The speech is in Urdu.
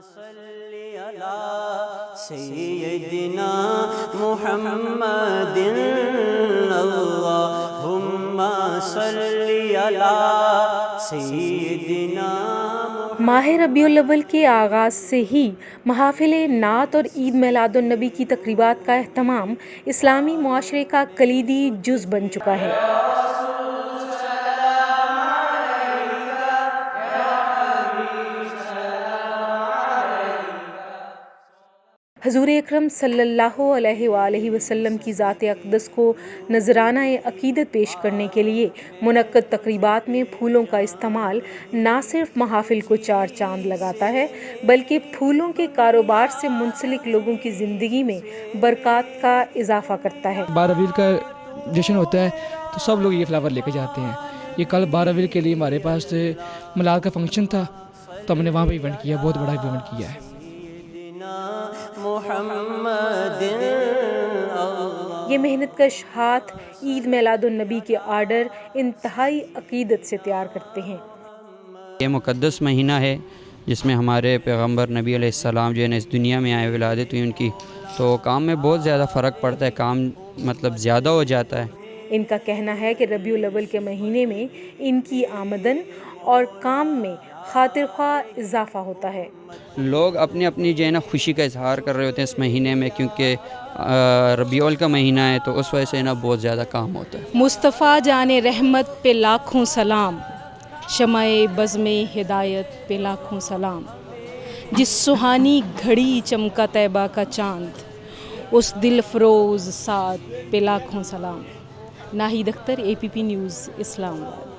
صلی علی سیدنا محمد اللہم صلی علی سیدنا. ماہ ربیع الاول کے آغاز سے ہی محافل نعت اور عید میلاد النبی کی تقریبات کا اہتمام اسلامی معاشرے کا کلیدی جز بن چکا ہے. حضور اکرم صلی اللہ علیہ وآلہ وسلم کی ذات اقدس کو نذرانہ عقیدت پیش کرنے کے لیے منعقد تقریبات میں پھولوں کا استعمال نہ صرف محافل کو چار چاند لگاتا ہے بلکہ پھولوں کے کاروبار سے منسلک لوگوں کی زندگی میں برکات کا اضافہ کرتا ہے. 12 ربیع کا جشن ہوتا ہے تو سب لوگ یہ فلاور لے کے جاتے ہیں. یہ کل 12 ربیع کے لیے ہمارے پاس ملاد کا فنکشن تھا تو ہم نے وہاں پہ ایونٹ کیا، بہت بڑا ایونٹ کیا ہے. یہ محنت کش ہاتھ عید میلاد النبی کے آرڈر انتہائی عقیدت سے تیار کرتے ہیں. یہ مقدس مہینہ ہے جس میں ہمارے پیغمبر نبی علیہ السلام جو ہے اس دنیا میں آئے، ولادت ہوئی ان کی، تو کام میں بہت زیادہ فرق پڑتا ہے، کام مطلب زیادہ ہو جاتا ہے. ان کا کہنا ہے کہ ربیع الاول کے مہینے میں ان کی آمدن اور کام میں خاطر خواہ اضافہ ہوتا ہے. لوگ اپنی اپنی جو ہے نا خوشی کا اظہار کر رہے ہوتے ہیں اس مہینے میں، کیونکہ ربیع الاول کا مہینہ ہے تو اس وجہ سے نا بہت زیادہ کام ہوتا ہے. مصطفیٰ جان رحمت پہ لاکھوں سلام، شمع بزم ہدایت پہ لاکھوں سلام. جس سہانی گھڑی چمکا طیبہ کا چاند، اس دل فروز سعد پہ لاکھوں سلام. ناہید اختر، APP نیوز، اسلام آباد.